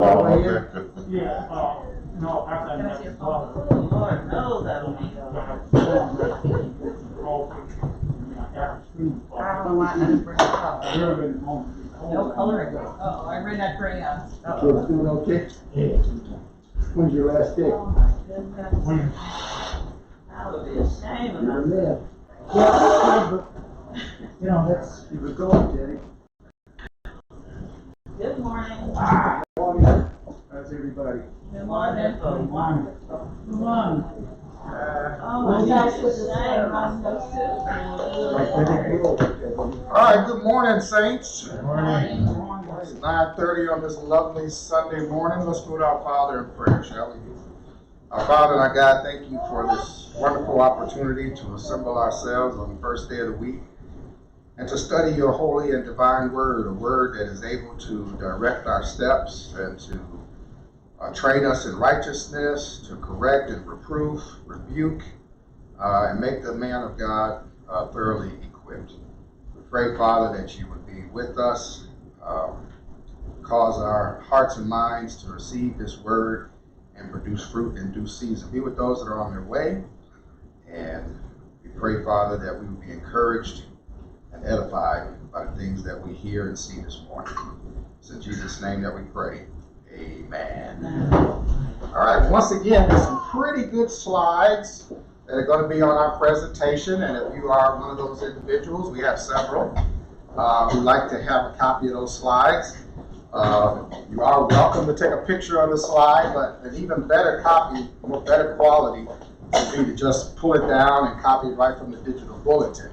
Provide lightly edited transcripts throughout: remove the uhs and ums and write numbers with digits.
Yeah, no, Can I see a after photo? Oh, Lord, no, that'll be. I don't know why I didn't bring it up. No coloring. Oh, I ran out of crayons. Kids doing okay? Yeah. When's your last day? Oh, my goodness. That would be a shame You're a about man. Yeah, you know, that's, you were going, Jenny. Good morning. How's everybody? Good morning. Good morning. Come on. Oh, my gosh, it's a shame. I'm All right, good morning, saints. Good morning. It's 9:30 on this lovely Sunday morning. Let's go to our Father in prayer, shall we? Our Father and our God, thank you for this wonderful opportunity to assemble ourselves on the first day of the week and to study your holy and divine word, a word that is able to direct our steps and to train us in righteousness, to correct and reproof, rebuke, and make the man of God thoroughly equipped. We pray, Father, that you would be with us, cause our hearts and minds to receive this word and produce fruit in due season. Be with those that are on their way, and we pray, Father, that we will be encouraged and edified by the things that we hear and see this morning. It's in Jesus' name that we pray. Amen. All right, once again, there's some pretty good slides that are going to be on our presentation, and if you are one of those individuals, we have several who'd like to have a copy of those slides. You are welcome to take a picture of the slide, but an even better copy, more better quality, would be to just pull it down and copy it right from the digital bulletin.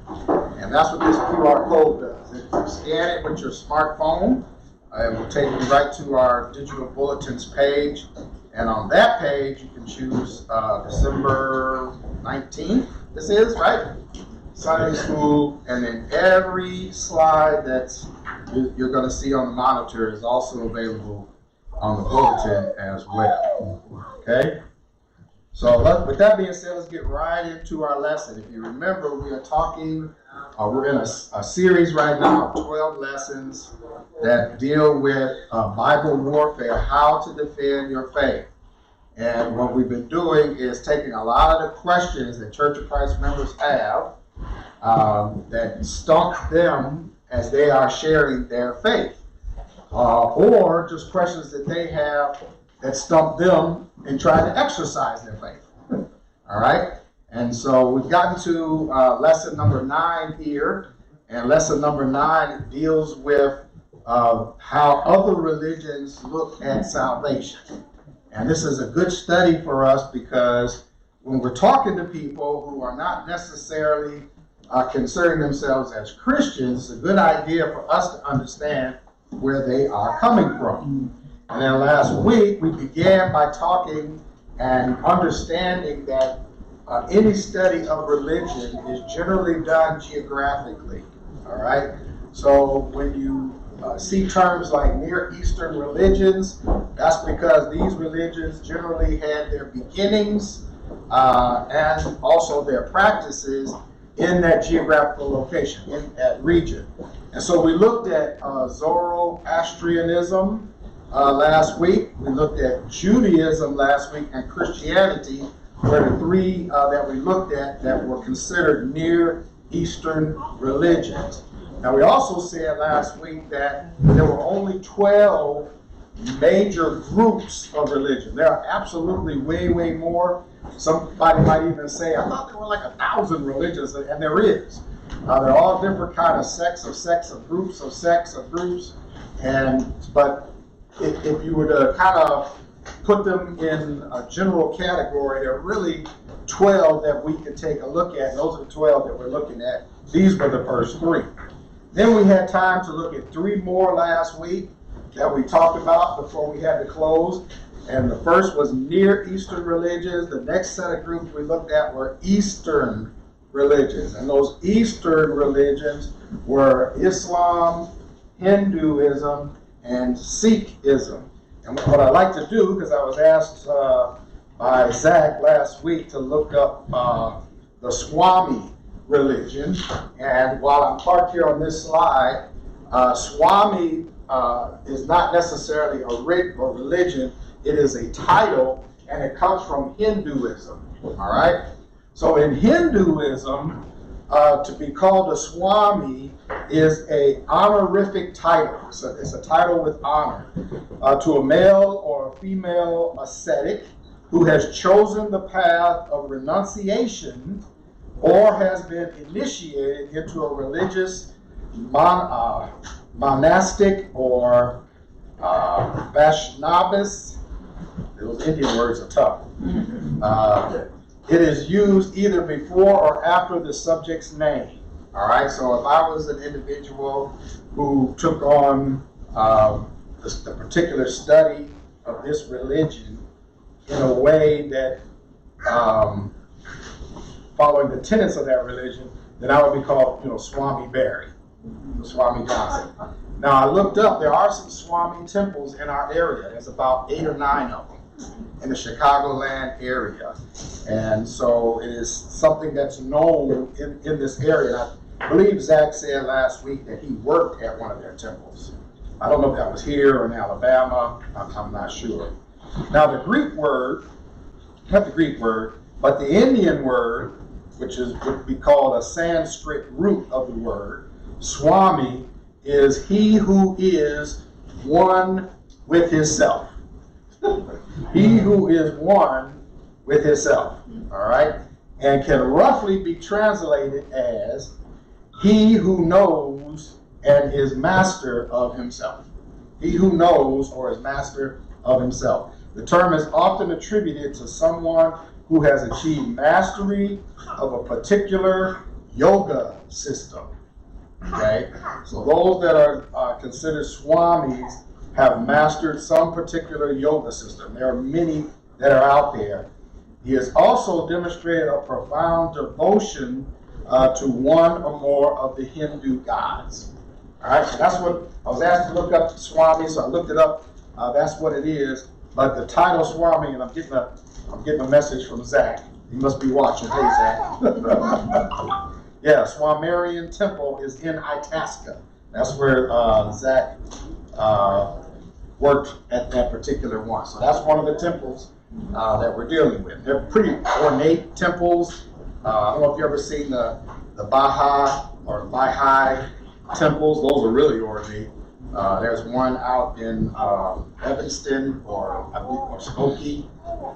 And that's what this QR code does. If you scan it with your smartphone, it will take you right to our digital bulletins page. And on that page, you can choose December 19th, this is, right? Sunday school, and then every slide that you're going to see on the monitor is also available on the bulletin as well. Okay? So with that being said, let's get right into our lesson. If you remember, we are talking, we're in a series right now of 12 lessons that deal with Bible warfare, how to defend your faith. And what we've been doing is taking a lot of the questions that Church of Christ members have that stump them as they are sharing their faith, or just questions that they have that stump them in trying to exercise their faith. All right? And so we've gotten to lesson number 9 here, and lesson number 9 deals with how other religions look at salvation. And this is a good study for us because when we're talking to people who are not necessarily considering themselves as Christians, it's a good idea for us to understand where they are coming from. And then last week, we began by talking and understanding that any study of religion is generally done geographically, all right? So when you see terms like Near Eastern religions, that's because these religions generally had their beginnings and also their practices in that geographical location, in that region. And so we looked at Zoroastrianism last week, we looked at Judaism last week, and Christianity were the three that we looked at that were considered Near Eastern religions. Now we also said last week that there were only 12 major groups of religion. There are absolutely way, way more. Somebody might even say, I thought there were like 1,000 religions, and there is. They're all different kind of sects of groups of sects of groups. But if you were to kind of put them in a general category, there are really 12 that we could take a look at. Those are the 12 that we're looking at. These were the first 3. Then we had time to look at 3 more last week that we talked about before we had to close. And the first was Near Eastern religions. The next set of groups we looked at were Eastern religions. And those Eastern religions were Islam, Hinduism, and Sikhism. And what I like to do, because I was asked by Zach last week to look up the Swami Religion, and while I'm parked here on this slide, Swami is not necessarily a religion. It is a title, and it comes from Hinduism. All right. So in Hinduism, to be called a Swami is a honorific title. So it's a title with honor to a male or a female ascetic who has chosen the path of renunciation or has been initiated into a religious monastic or Vaishnavis. Those Indian words are tough. It is used either before or after the subject's name. All right, so if I was an individual who took on the particular study of this religion in a way that following the tenets of that religion, then I would be called, Swami Barry, Swami Johnson. Now I looked up, there are some Swami temples in our area. There's about 8 or 9 of them in the Chicagoland area. And so it is something that's known in this area. And I believe Zach said last week that he worked at one of their temples. I don't know if that was here or in Alabama. I'm not sure. Now the Greek word, not the Greek word, but the Indian word, which would be called a Sanskrit root of the word, Swami, is he who is one with himself. He who is one with himself, all right? And can roughly be translated as he who knows and is master of himself. He who knows or is master of himself. The term is often attributed to someone who has achieved mastery of a particular yoga system. Okay? So those that are considered swamis have mastered some particular yoga system. There are many that are out there. He has also demonstrated a profound devotion to one or more of the Hindu gods. All right, so that's what I was asked to look up Swami, so I looked it up. That's what it is. But the title Swami, and I'm getting a message from Zach. He must be watching. Hey, Zach. Yeah, Swamarian Temple is in Itasca. That's where Zach worked at that particular one. So that's one of the temples that we're dealing with. They're pretty ornate temples. I don't know if you've ever seen the Baha'i or Baha'i temples. Those are really ornate. There's one out in Evanston or Skokie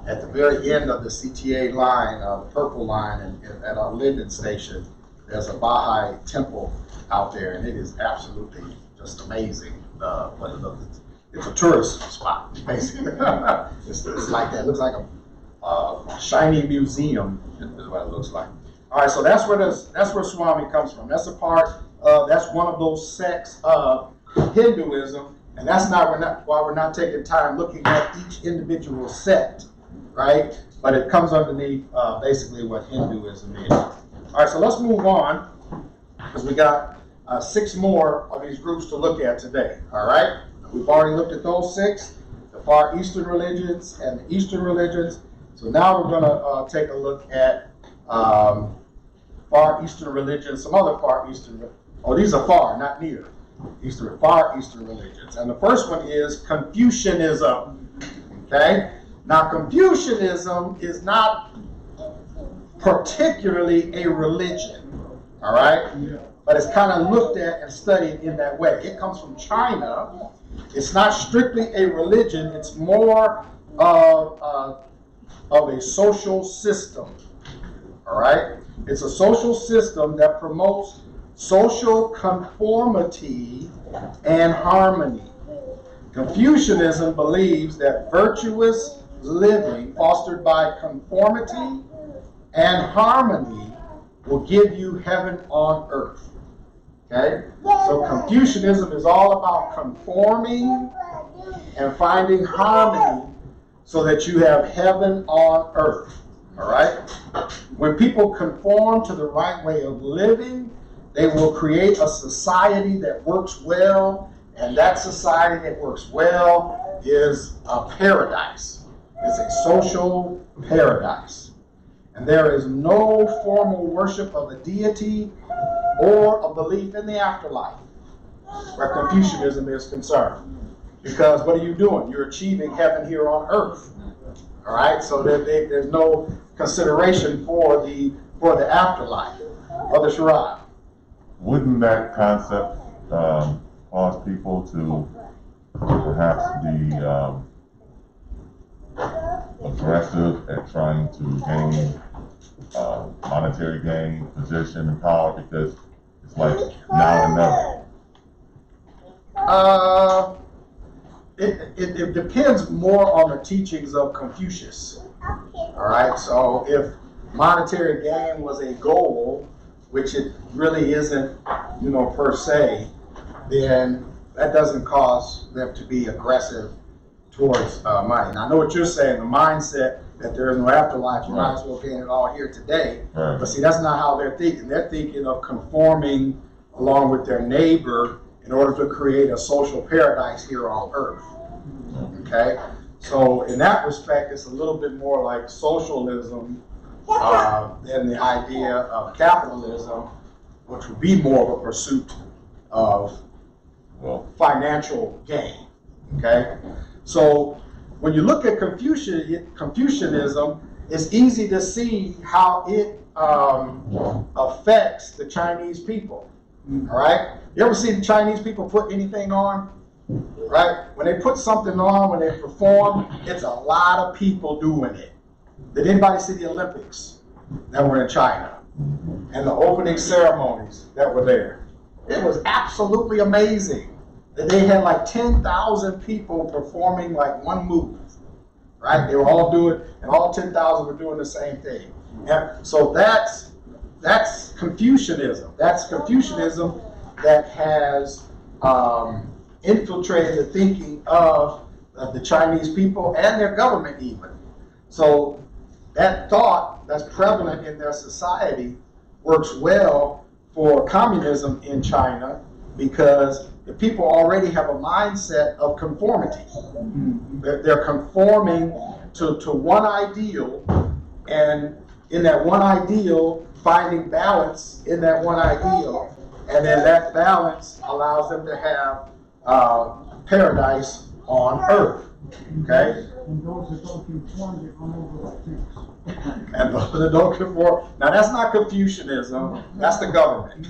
at the very end of the CTA line, the purple line at our Linden station. There's a Baha'i temple out there, and it is absolutely just amazing. It's a tourist spot, basically. It's like that. It looks like a shiny museum, is what it looks like. All right, so that's where Swami comes from. That's that's one of those sects of Hinduism, and that's why we're not taking time looking at each individual sect, right? But it comes underneath basically what Hinduism is. All right, so let's move on, because we got 6 more of these groups to look at today. All right, we've already looked at those 6, the Far Eastern religions and the Eastern religions. So now we're going to take a look at Far Eastern religions, some other Far Eastern. Oh, these are far, not near. Far Eastern religions. And the first one is Confucianism. Okay? Now, Confucianism is not particularly a religion. All right? Yeah. But it's kind of looked at and studied in that way. It comes from China. It's not strictly a religion. It's more of a social system. All right? It's a social system that promotes social conformity and harmony. Confucianism believes that virtuous living fostered by conformity and harmony will give you heaven on earth. Okay? So Confucianism is all about conforming and finding harmony so that you have heaven on earth. All right? When people conform to the right way of living, they will create a society that works well, and that society that works well is a paradise. It's a social paradise. And there is no formal worship of a deity or a belief in the afterlife. where Confucianism is concerned. Because what are you doing? You're achieving heaven here on earth. All right, so there's no consideration for the afterlife. Brother Sharad. Wouldn't that concept cause people to perhaps be aggressive at trying to gain monetary gain, position, and power, because it's like now or never? It depends more on the teachings of Confucius. All right, so if monetary gain was a goal, which it really isn't, per se, then that doesn't cause them to be aggressive towards money. And I know what you're saying, the mindset that there is no afterlife, you might as well gain it all here today. Right. But see, that's not how they're thinking. They're thinking of conforming along with their neighbor in order to create a social paradise here on earth. Okay? So in that respect, it's a little bit more like socialism than the idea of capitalism, which would be more of a pursuit of financial gain. Okay? So when you look at Confucianism, it's easy to see how it affects the Chinese people. All right? You ever see the Chinese people put anything on? Right? When they put something on, when they perform, it's a lot of people doing it. Did anybody see the Olympics that were in China? And the opening ceremonies that were there? It was absolutely amazing that they had like 10,000 people performing like one move. Right? They were all doing, and all 10,000 were doing the same thing. And so that's Confucianism. That's Confucianism that has infiltrated the thinking of the Chinese people and their government even. So that thought that's prevalent in their society works well for communism in China, because the people already have a mindset of conformity. They're conforming to one ideal, and in that one ideal, finding balance in that one ideal, and then that balance allows them to have paradise on earth. Okay? And those that don't conform, they come over like pigs. And those that don't conform. Now that's not Confucianism. That's the government.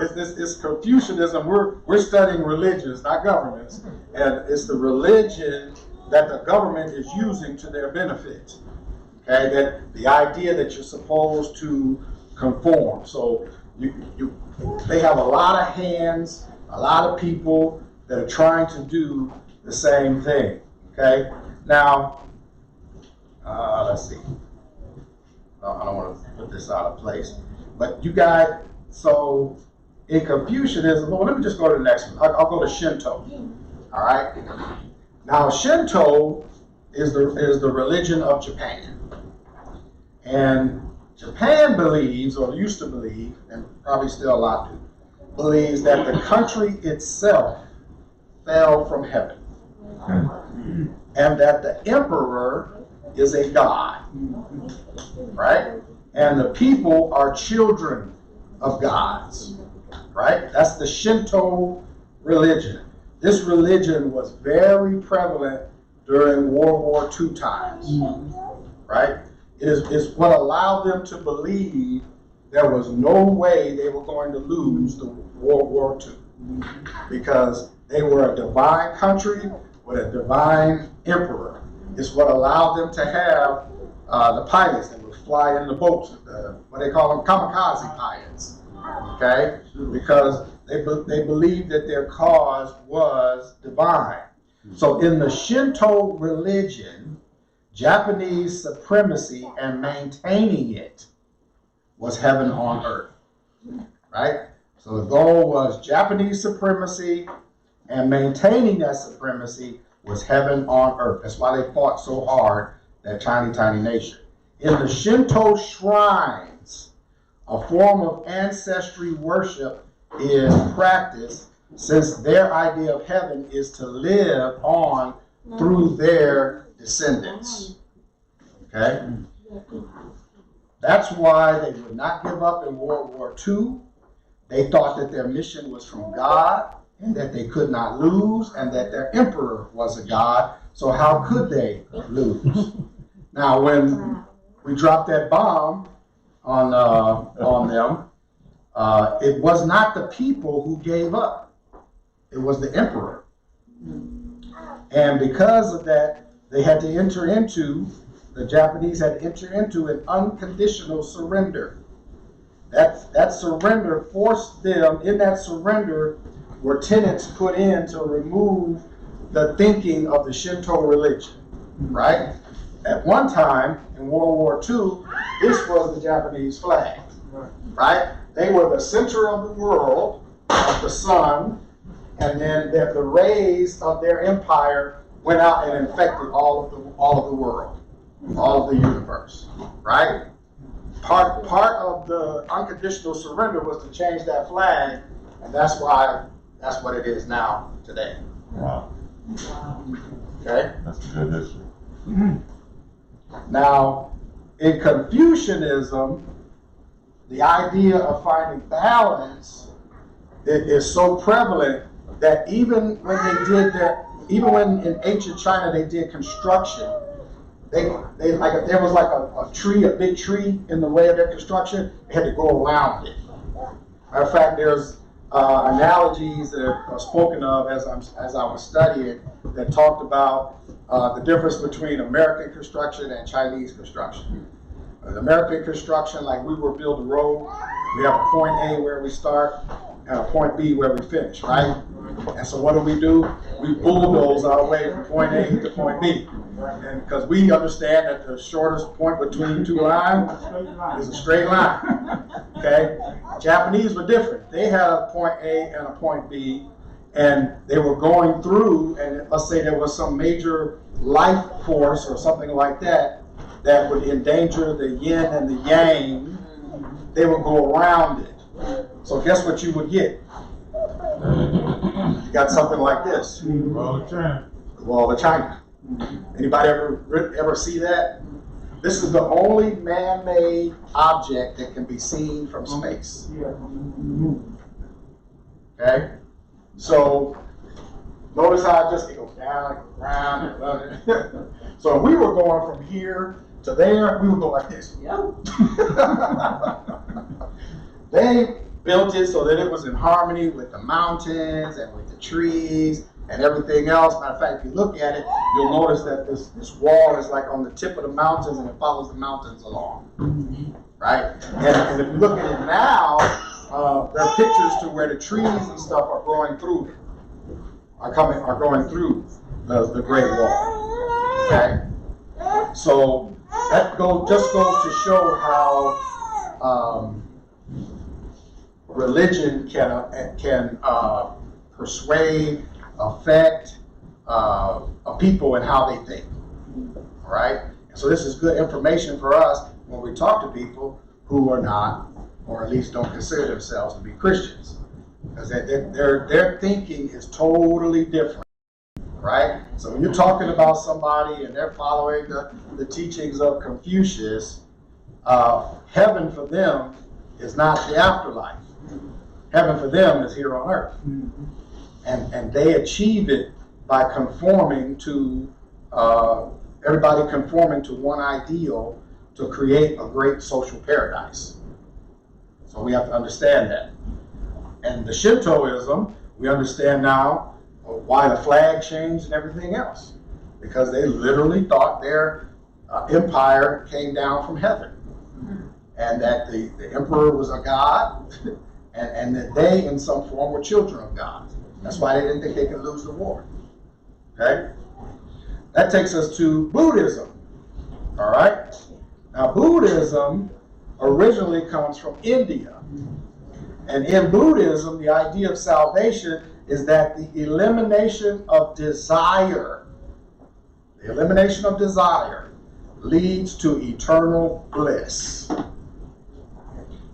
It's Confucianism. We're studying religions, not governments, and it's the religion that the government is using to their benefit. Okay, that the idea that you're supposed to conform. So they have a lot of hands, a lot of people that are trying to do the same thing. Okay, now let's see. I don't want to put this out of place, but you guys. So in Confucianism, well, let me just go to the next one. I'll go to Shinto. All right. Now Shinto is the religion of Japan. And Japan believes, or used to believe, and probably still a lot do, believes that the country itself fell from heaven. And that the emperor is a god. Right? And the people are children of gods. Right? That's the Shinto religion. This religion was very prevalent during World War II times. Right? Is what allowed them to believe there was no way they were going to lose the World War II, because they were a divine country with a divine emperor. It's what allowed them to have the pilots that would fly in the boats, what they call them, kamikaze pilots, okay? Because they believed that their cause was divine. So in the Shinto religion, Japanese supremacy and maintaining it was heaven on earth, right? So the goal was Japanese supremacy, and maintaining that supremacy was heaven on earth. That's why they fought so hard, that tiny, tiny nation. In the Shinto shrines, a form of ancestry worship is practiced, since their idea of heaven is to live on through their descendants. Okay? That's why they would not give up in World War II. They thought that their mission was from God and that they could not lose, and that their emperor was a god, so how could they lose? Now, when we dropped that bomb on them, it was not the people who gave up. It was the emperor. And because of that, the Japanese had to enter into an unconditional surrender. That surrender forced them, in that surrender were tenets put in to remove the thinking of the Shinto religion, right? At one time, in World War II, this was the Japanese flag, right? They were the center of the world, of the sun, and then the rays of their empire went out and infected all of the world, all of the universe, right? Part of the unconditional surrender was to change that flag, and that's what it is now today. Wow. Okay? That's a good history. Now, in Confucianism, the idea of finding balance is so prevalent that even when in ancient China they did construction, they like if there was like a big tree in the way of their construction, they had to go around it. Matter of fact, there's analogies that are spoken of as I was studying that talked about the difference between American construction and Chinese construction. American construction, like we will build a road, we have a point A where we start and a point B where we finish, right? And so what do? We bulldoze our way from point A to point B. And because we understand that the shortest point between two lines is a straight line. Okay? Japanese were different. They had a point A and a point B, and they were going through, and let's say there was some major life force or something like that that would endanger the yin and the yang, they would go around it. So guess what you would get? You got something like this. Wall of China. The Wall of China. Anybody ever see that? This is the only man-made object that can be seen from space. Okay? So notice how it goes down, it goes around, and around. So if we were going from here to there, we would go like this. They built it so that it was in harmony with the mountains and with the trees and everything else. Matter of fact, if you look at it, you'll notice that this wall is like on the tip of the mountains and it follows the mountains along, right? And if you look at it now, there are pictures to where the trees and stuff are growing through it, are going through the Great Wall. Okay, so that just goes to show how religion can persuade, affect people and how they think. All right? So this is good information for us when we talk to people who are not, or at least don't consider themselves to be Christians. Because their thinking is totally different. Right? So when you're talking about somebody and they're following the teachings of Confucius, heaven for them is not the afterlife. Heaven for them is here on earth. And they achieve it by conforming to, everybody conforming to one ideal to create a great social paradise. So we have to understand that. And the Shintoism, we understand now why the flag changed and everything else. Because they literally thought their empire came down from heaven. And that the emperor was a god, and that they, in some form, were children of God. That's why they didn't think they could lose the war. Okay? That takes us to Buddhism. All right? Now, Buddhism originally comes from India. And in Buddhism, the idea of salvation is that the elimination of desire, leads to eternal bliss.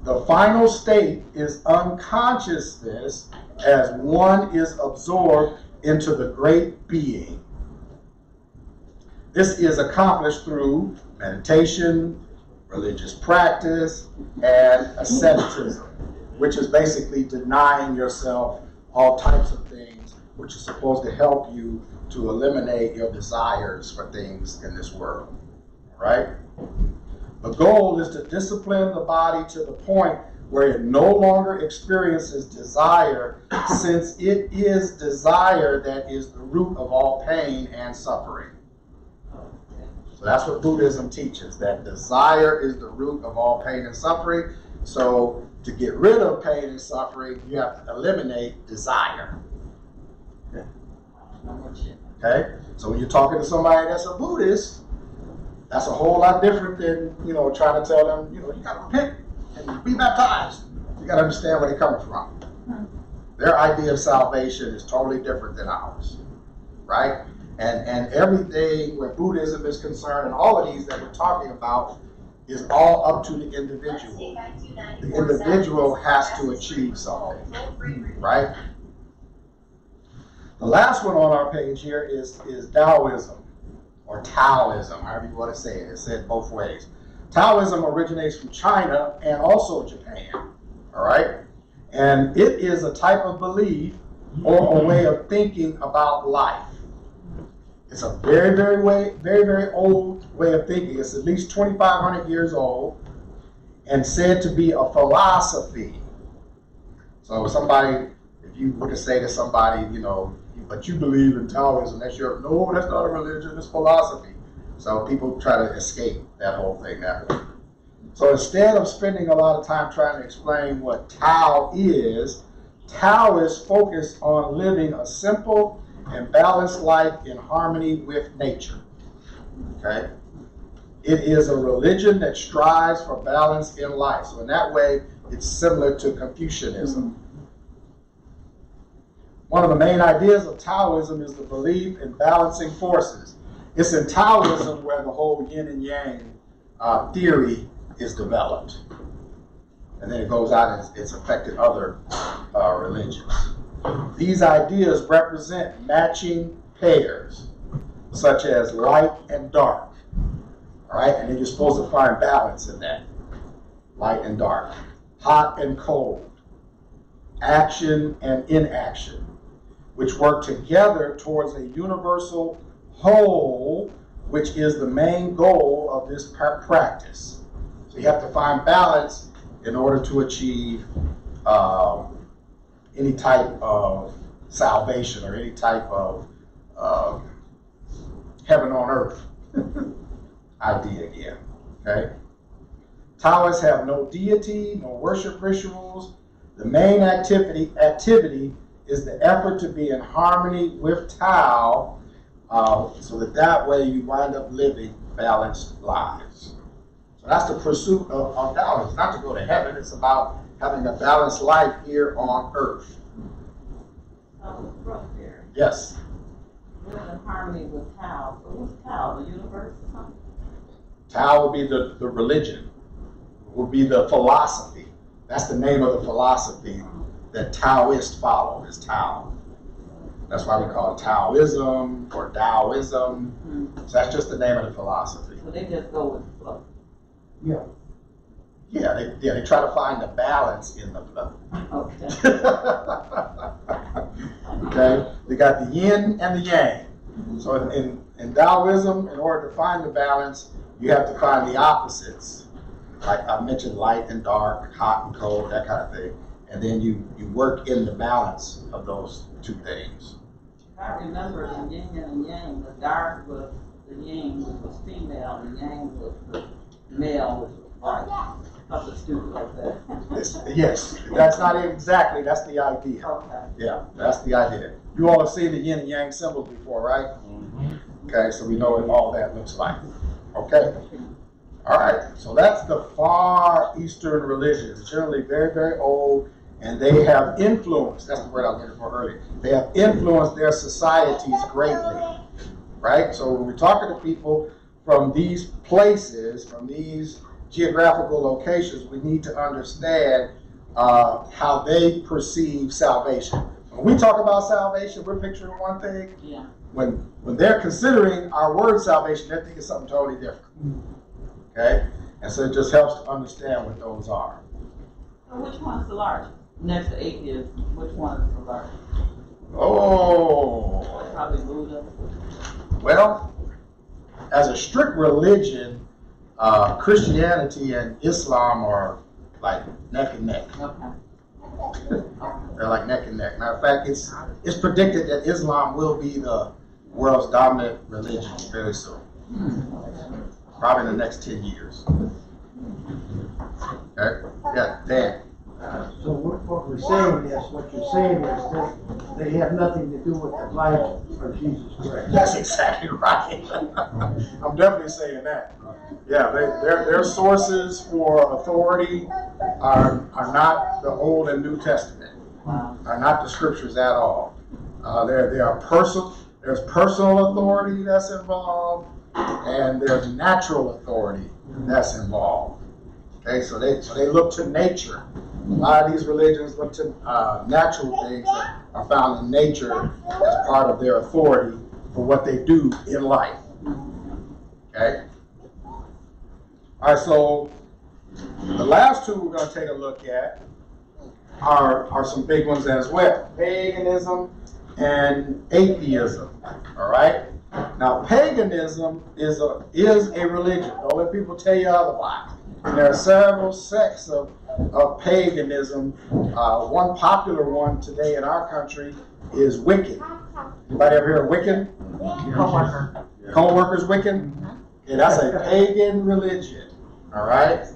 The final state is unconsciousness as one is absorbed into the great being. This is accomplished through meditation, religious practice, and asceticism. which is basically denying yourself all types of things, which is supposed to help you to eliminate your desires for things in this world, right? The goal is to discipline the body to the point where it no longer experiences desire, since it is desire that is the root of all pain and suffering. So that's what Buddhism teaches, that desire is the root of all pain and suffering. So to get rid of pain and suffering, you have to eliminate desire. Okay? So when you're talking to somebody that's a Buddhist, that's a whole lot different than, trying to tell them, you got to repent and be baptized. You got to understand where they're coming from. Their idea of salvation is totally different than ours, right? And everything where Buddhism is concerned, and all of these that we're talking about, is all up to the individual. The individual has to achieve something, right? The last one on our page here is Taoism, or Taoism, however you want to say it. It's said both ways. Taoism originates from China and also Japan, all right? And it is a type of belief or a way of thinking about life. It's a very, very old way of thinking. It's at least 2,500 years old and said to be a philosophy. So somebody, if you were to say to somebody, but you believe in Taoism, that's not a religion, it's philosophy. So people try to escape that whole thing that way. So instead of spending a lot of time trying to explain what Tao is, Taoists focus on living a simple and balanced life in harmony with nature. Okay? It is a religion that strives for balance in life. So in that way, it's similar to Confucianism. One of the main ideas of Taoism is the belief in balancing forces. It's in Taoism where the whole yin and yang theory is developed. And then it goes out and it's affected other religions. These ideas represent matching pairs, such as light and dark. All right, and then you're supposed to find balance in that. Light and dark, hot and cold, action and inaction, which work together towards a universal whole, which is the main goal of this practice. So you have to find balance in order to achieve any type of salvation or any type of heaven on earth idea again, okay? Taoists have no deity, no worship rituals. The main activity is the effort to be in harmony with Tao, so that way you wind up living balanced lives. So that's the pursuit of Taoism. It's not to go to heaven, it's about having a balanced life here on earth. Yes? Live in harmony with Tao. So what's Tao? The universe or something? Tao will be the religion, will be the philosophy. That's the name of the philosophy that Taoists follow, is Tao. That's why we call it Taoism or Taoism. Mm-hmm. So that's just the name of the philosophy. So they just go with the flow. Yeah. Yeah, they try to find the balance in the flow. Okay. Okay? They got the yin and the yang. So in Taoism, in order to find the balance, you have to find the opposites. Like I mentioned, light and dark, hot and cold, that kind of thing. And then you work in the balance of those two things. I remember the yin and the yang. The dark was the yin, which was female, and the yang was the male, which was white. Something stupid like that. Yes, that's not exactly, that's the idea. Okay. Yeah, that's the idea. You all have seen the yin and yang symbols before, right? Mm-hmm. Okay, so we know what all that looks like. Okay. All right, so that's the Far Eastern religions, generally very, very old, and they have influenced, that's the word I was looking for earlier, they have influenced their societies greatly, right? So when we're talking to people from these places, from these geographical locations, we need to understand how they perceive salvation. When we talk about salvation, we're picturing one thing. Yeah. When they're considering our word salvation, they're thinking something totally different. Okay? And so it just helps to understand what those are. So which one's the largest? Next to atheism, which one is the largest? Oh, Probably Buddha. well, as a strict religion, Christianity and Islam are like neck and neck. Okay. They're like neck and neck. Matter of fact, it's predicted that Islam will be the world's dominant religion very soon. Probably in the next 10 years. Okay? Yeah, Dan. So what we're saying is, what you're saying is that they have nothing to do with the Bible or Jesus Christ. That's exactly right. I'm definitely saying that. Yeah, their sources for authority are not the Old and New Testament, are not the scriptures at all. There's personal authority that's involved, and there's natural authority that's involved. Okay, so they look to nature. A lot of these religions look to natural things that are found in nature as part of their authority for what they do in life. Okay? All right, so the last two we're going to take a look at are some big ones as well. Paganism and atheism. All right? Now, paganism is a religion. Don't let people tell you otherwise. And there are several sects of paganism. One popular one today in our country is Wiccan. Anybody ever heard of Wiccan? Co-worker. Co-workers Wiccan? Yeah, that's a pagan religion. All right?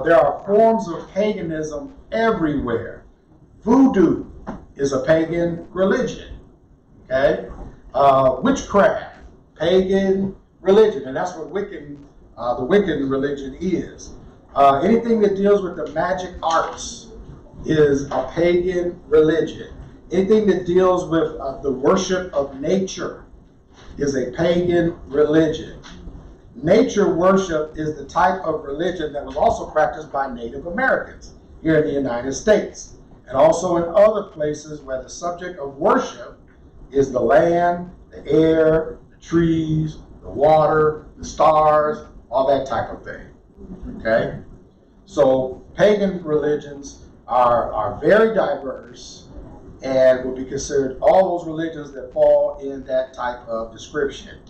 There are forms of paganism everywhere. Voodoo is a pagan religion. Okay? Witchcraft, pagan religion, and that's what the Wiccan religion is. Anything that deals with the magic arts is a pagan religion. Anything that deals with the worship of nature is a pagan religion. Nature worship is the type of religion that was also practiced by Native Americans here in the United States, and also in other places where the subject of worship is the land, the air, the trees, the water, the stars, all that type of thing. Okay? So pagan religions are very diverse and will be considered all those religions that fall in that type of description.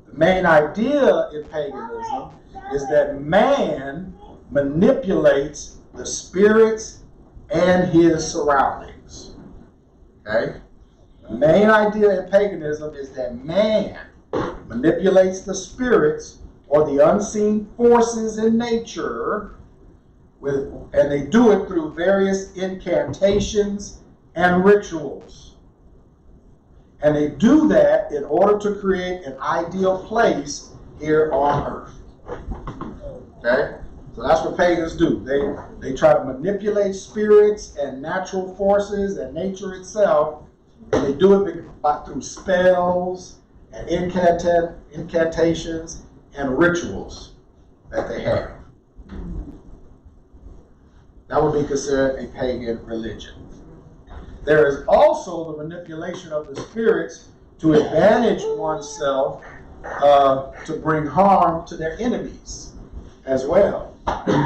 The main idea in paganism is that man manipulates the spirits and his surroundings. Okay? The main idea in paganism is that man manipulates the spirits or the unseen forces in nature, and they do it through various incantations and rituals. And they do that in order to create an ideal place here on earth. Okay? So that's what pagans do. They try to manipulate spirits and natural forces and nature itself, and they do it through spells and incantations and rituals that they have. That would be considered a pagan religion. There is also the manipulation of the spirits to advantage oneself to bring harm to their enemies as well.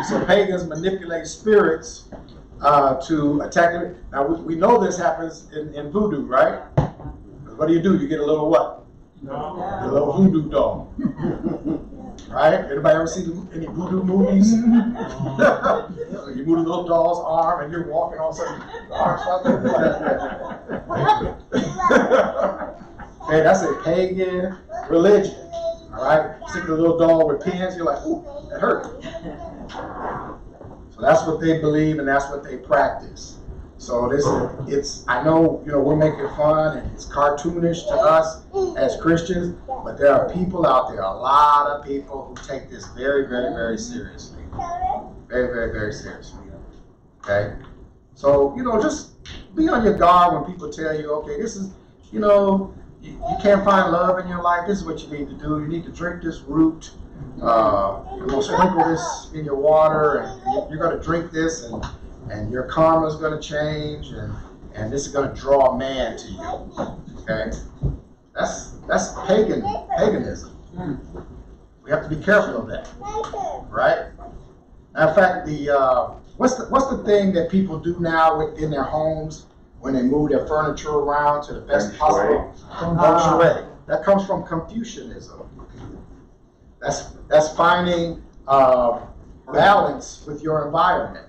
So pagans manipulate spirits to attack them. Now we know this happens in voodoo, right? What do? You get a little what? A little voodoo doll. Right? Anybody ever seen any voodoo movies? You move the little doll's arm and you're walking all of a sudden, the arm starts like okay, that's a pagan religion. All right? Stick a little doll with pins, you're like, ooh, that hurt. So that's what they believe and that's what they practice. So I know, we're making fun and it's cartoonish to us as Christians, but there are people out there, a lot of people who take this very, very, very seriously. Very, very, very seriously. Okay? So, just be on your guard when people tell you, okay, this is, you can't find love in your life, this is what you need to do. You need to drink this root, sprinkle this in your water, and you're going to drink this, and your karma is going to change, and this is going to draw a man to you. Okay, that's paganism. We have to be careful of that, right? Matter of fact, what's the thing that people do now in their homes when they move their furniture around to the best possible? Feng Shui. That comes from Confucianism. That's finding balance with your environment.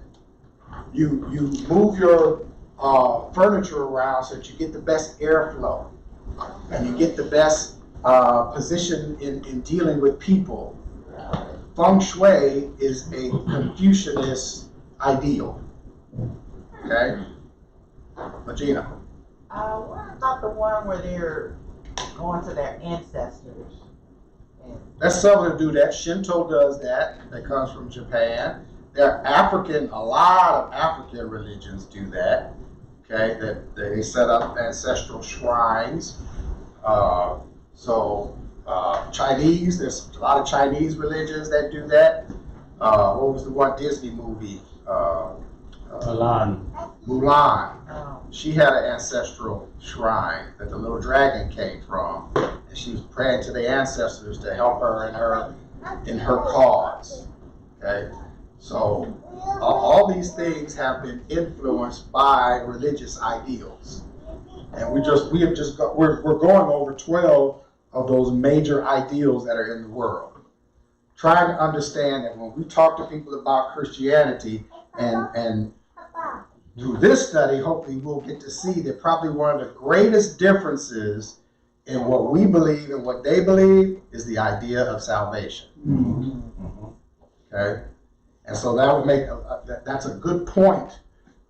You move your furniture around so that you get the best airflow and you get the best position in dealing with people. Feng Shui is a Confucianist ideal. Okay? Regina. What about the one where they're going to their ancestors? There's several that do that. Shinto does that. That comes from Japan. A lot of African religions do that. Okay, that they set up ancestral shrines. Chinese, there's a lot of Chinese religions that do that. What was the one Disney movie? Mulan. Mulan. Oh. She had an ancestral shrine that the little dragon came from, and she was praying to the ancestors to help her in her cause. Okay, so all these things have been influenced by religious ideals, and we're going over 12 of those major ideals that are in the world, trying to understand that when we talk to people about Christianity and through this study, hopefully we'll get to see that probably one of the greatest differences in what we believe and what they believe is the idea of salvation. Okay? And so that would make, that's a good point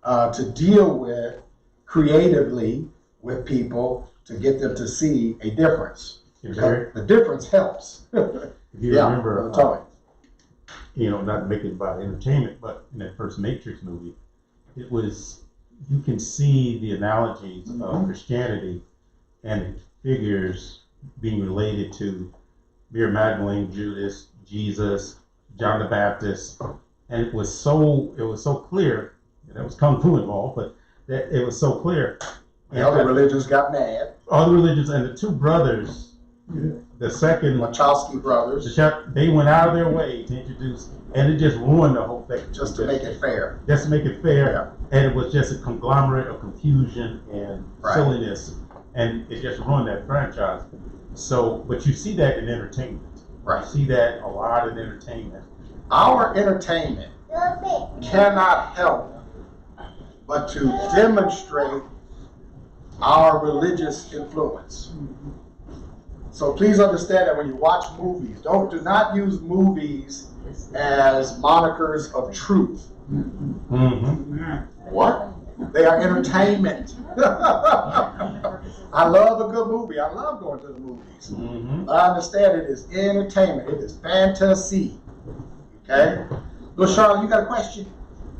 to deal with creatively with people to get them to see a difference. The difference helps. If you remember, not to make it about entertainment, but in that first Matrix movie, it was, you can see the analogies of Christianity and figures being related to Mary Magdalene, Judas, Jesus, John the Baptist, and it was so clear. There was Kung Fu involved, but that it was so clear. And other religions got mad. Other religions, and the two brothers, the second Wachowski brothers, they went out of their way to introduce, and it just ruined the whole thing. Just to make it fair. Just to make it fair, Yeah. and it was just a conglomerate of confusion and silliness, and it just ruined that franchise. So, but you see that in entertainment. Right. You see that a lot in entertainment. Our entertainment cannot help but to demonstrate our religious influence. So please understand that when you watch movies, do not use movies as monikers of truth. What? They are entertainment. I love a good movie. I love going to the movies. I understand it is entertainment. It is fantasy. Okay? Little Charlotte, you got a question?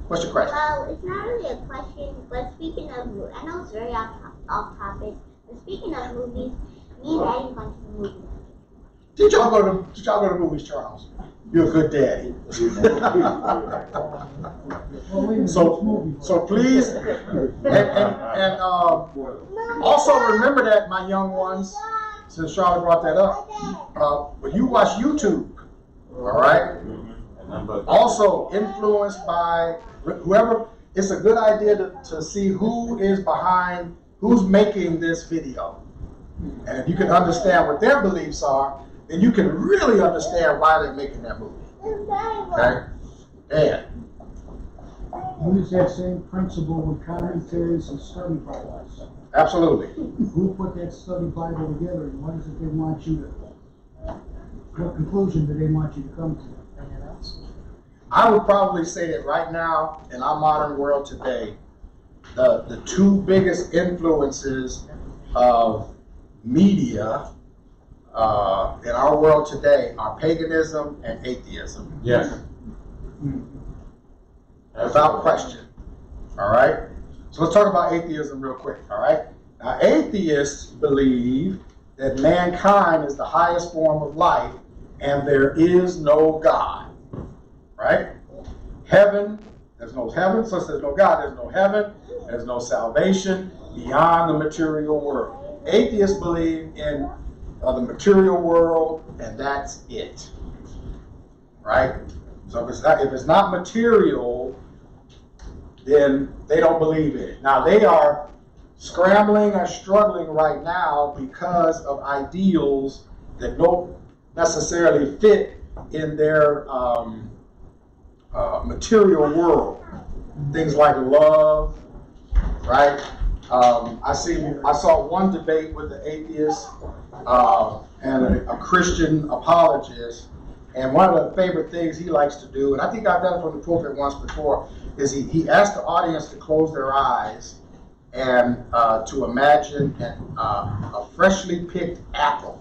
What's your question? Well, it's not really a question, but speaking of, I know it's very off topic, but speaking of movies, me and Daddy went to the movies. Did y'all go to movies, Charles? You're a good daddy. so please, and also remember that, my young ones, since Charlotte brought that up, when you watch YouTube, all right? Also influenced by whoever, it's a good idea to see who is behind, who's making this video. And if you can understand what their beliefs are, then you can really understand why they're making that movie. Okay? And Use that same principle with commentaries and study Bibles. absolutely. Who put that study Bible together, and what is it they want you to, what conclusion do they want you to come to? I would probably say that right now, in our modern world today, the two biggest influences of media in our world today are paganism and atheism. Yes. Without question. All right? So let's talk about atheism real quick. All right? Now, atheists believe that mankind is the highest form of life and there is no God. Right? Heaven, there's no heaven, since there's no God, there's no heaven, there's no salvation beyond the material world. Atheists believe in the material world, and that's it. Right? So if it's not material, then they don't believe in it. Now they are scrambling and struggling right now because of ideals that don't necessarily fit in their material world. Things like love, right? I saw one debate with an atheist and a Christian apologist, and one of the favorite things he likes to do, and I think I've done it from the pulpit once before, is he asked the audience to close their eyes and to imagine a freshly picked apple,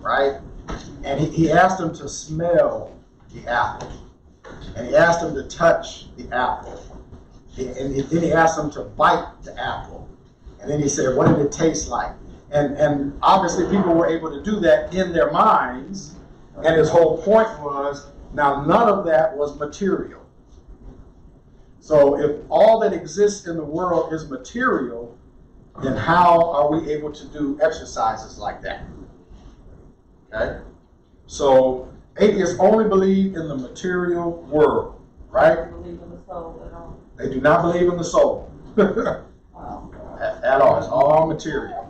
right? And he asked them to smell the apple, and he asked them to touch the apple. And then he asked them to bite the apple. And then he said, what did it taste like? And obviously people were able to do that in their minds. And his whole point was, now none of that was material. So if all that exists in the world is material, then how are we able to do exercises like that? Okay? So atheists only believe in the material world, right? Believe in the soul at all. They do not believe in the soul Wow. at all. It's all material.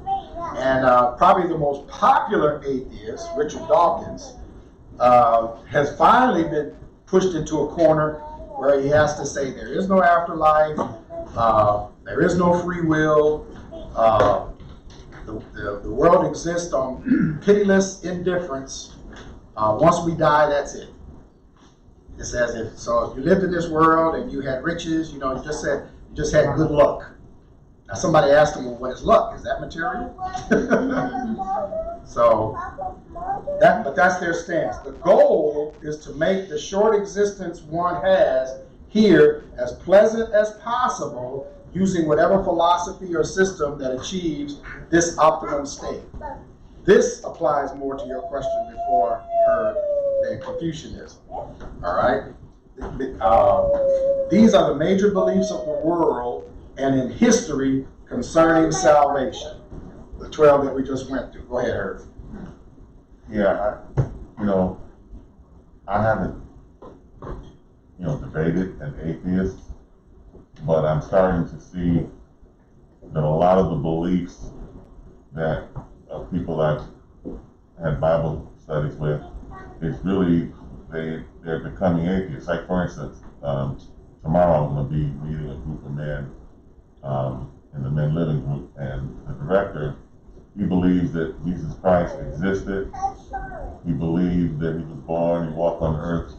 And probably the most popular atheist, Richard Dawkins, has finally been pushed into a corner where he has to say there is no afterlife, there is no free will, the world exists on pitiless indifference. Once we die, that's it. It says if you lived in this world and you had riches, you just had good luck. Now somebody asked him, well, what is luck? Is that material? But that's their stance. The goal is to make the short existence one has here as pleasant as possible using whatever philosophy or system that achieves this optimum state. This applies more to your question before heard than Confucianism. All right? These are the major beliefs of the world and in history concerning salvation. The 12 that we just went through. Go ahead, Herb. Yeah, I haven't, debated an atheist, but I'm starting to see that a lot of the beliefs that people I've had Bible studies with, it's really, they're becoming atheists. Like, for instance, tomorrow I'm going to be meeting a group of men in the Men Living group, and the director, he believes that Jesus Christ existed. He believed that he was born, he walked on earth,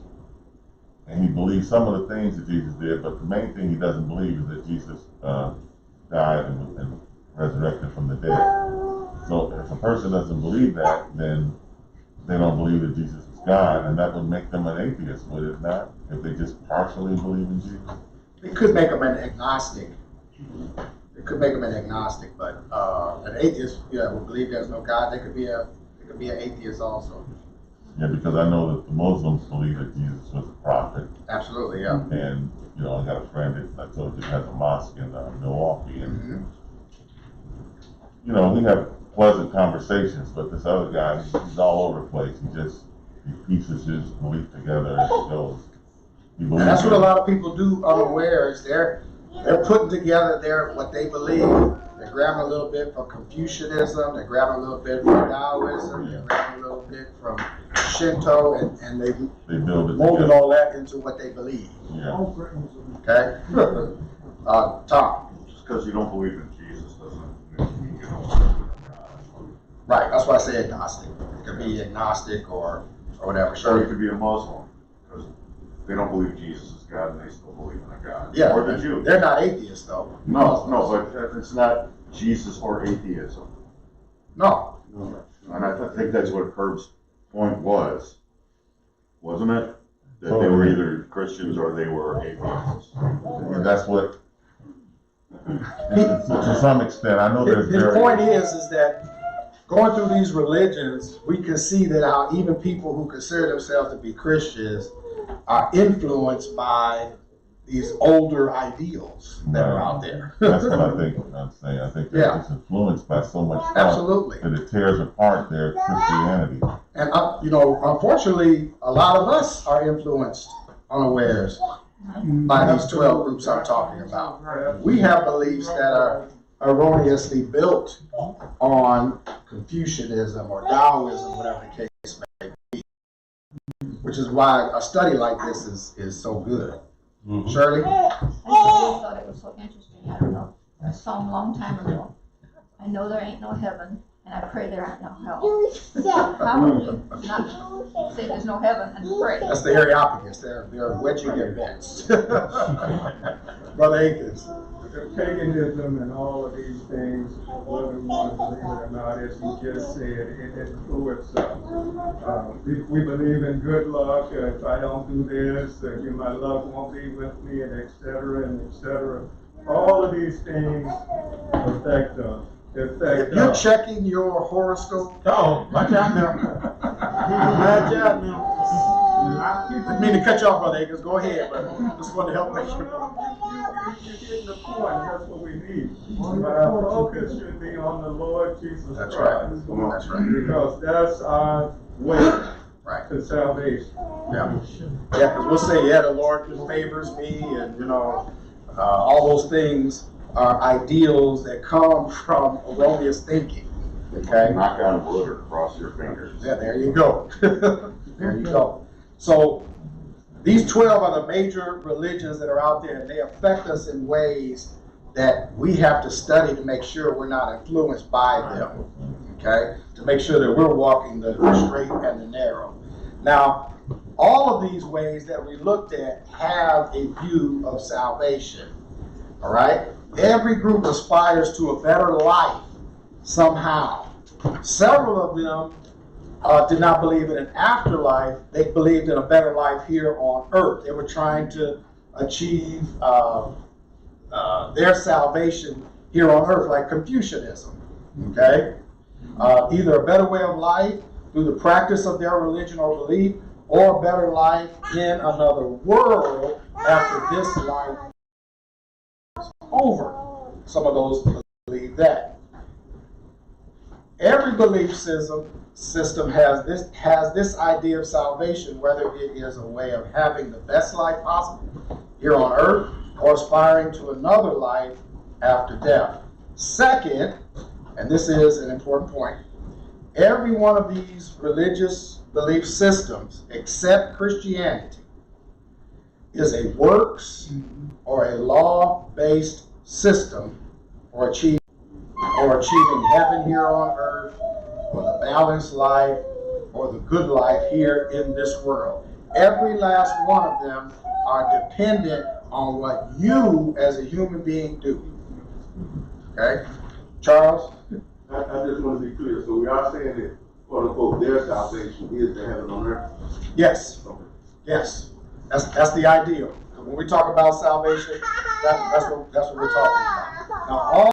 and he believes some of the things that Jesus did, but the main thing he doesn't believe is that Jesus died and resurrected from the dead. So if a person doesn't believe that, then they don't believe that Jesus is God, and that would make them an atheist, would it not? If they just partially believe in Jesus? It could make them an agnostic. It could make them an agnostic, but an atheist, would believe there's no God. They could be an atheist also. Yeah, because I know that the Muslims believe that Jesus was a prophet. Absolutely, yeah. And I got a friend that I told you has a mosque in Milwaukee, and we have pleasant conversations. But this other guy, he's all over the place. He pieces his belief together as he goes. And that's what a lot of people do unawares. They're putting together what they believe. They're grabbing a little bit from Confucianism, they're grabbing a little bit from Taoism, they're grabbing a little bit from Shinto, and they molded all that into what they believe. Yeah. Okay? Tom. Just because you don't believe in Jesus doesn't mean you don't believe in God. Right, that's why I say agnostic. It could be agnostic or whatever. So you could be a Muslim, because they don't believe Jesus is God and they still believe in a God. Yeah, or the Jews. They're not atheists though. No, but it's not Jesus or atheism. No. And I think that's what Herb's point was, wasn't it? That they were either Christians or they were atheists. And that's what, to some extent, I know there's His point is that going through these religions, we can see that how even people who consider themselves to be Christians are influenced by these older ideals that are out there. That's what I think I'm saying. I think they're just influenced by so much stuff Absolutely. that it tears apart their Christianity. And unfortunately, a lot of us are influenced unawares. by these 12 groups I'm talking about. We have beliefs that are erroneously built on Confucianism or Taoism, whatever the case may be, which is why a study like this is so good. Shirley? I always thought it was so interesting. I don't know. I saw him a long time ago. I know there ain't no heaven, and I pray there ain't no hell. How would you not say there's no heaven and pray? That's the Areopagus. They're wedging their bets. Brother Akins. Paganism and all of these things, whether we want to believe it or not, as you just said, it influences us. We believe in good luck. If I don't do this, my luck won't be with me, and et cetera, and et cetera. All of these things affect us. You're checking your horoscope? Oh, watch out now. Watch out now. I didn't mean to cut you off, Brother Akins. Go ahead, but I just wanted to help make sure. You're getting the point. That's what we need. But our focus should be on the Lord Jesus That's Christ. Right. That's right. Because that's our way to salvation. Yeah, because we'll say, yeah, the Lord favors me, and all those things are ideals that come from erroneous thinking. Okay. Knock out a glitter across your fingers. Yeah, there you go. There you go. So these 12 are the major religions that are out there, and they affect us in ways that we have to study to make sure we're not influenced by them. Okay, to make sure that we're walking the straight and the narrow. Now, all of these ways that we looked at have a view of salvation. All right? Every group aspires to a better life somehow. Several of them did not believe in an afterlife. They believed in a better life here on earth. They were trying to achieve their salvation here on earth, like Confucianism. Okay? Either a better way of life through the practice of their religion or belief, or a better life in another world after this life is over. Some of those believe that. Every belief system has this idea of salvation, whether it is a way of having the best life possible here on earth or aspiring to another life after death. Second, and this is an important point, every one of these religious belief systems, except Christianity, is a works or a law-based system for achieving heaven here on earth, or the balanced life, or the good life here in this world. Every last one of them are dependent on what you as a human being do. Okay? Charles? I just want to be clear. So we are saying that, quote unquote, their salvation is the heaven on earth? Yes. Okay. Yes. That's the ideal. When we talk about salvation, that's what we're talking about. Now, all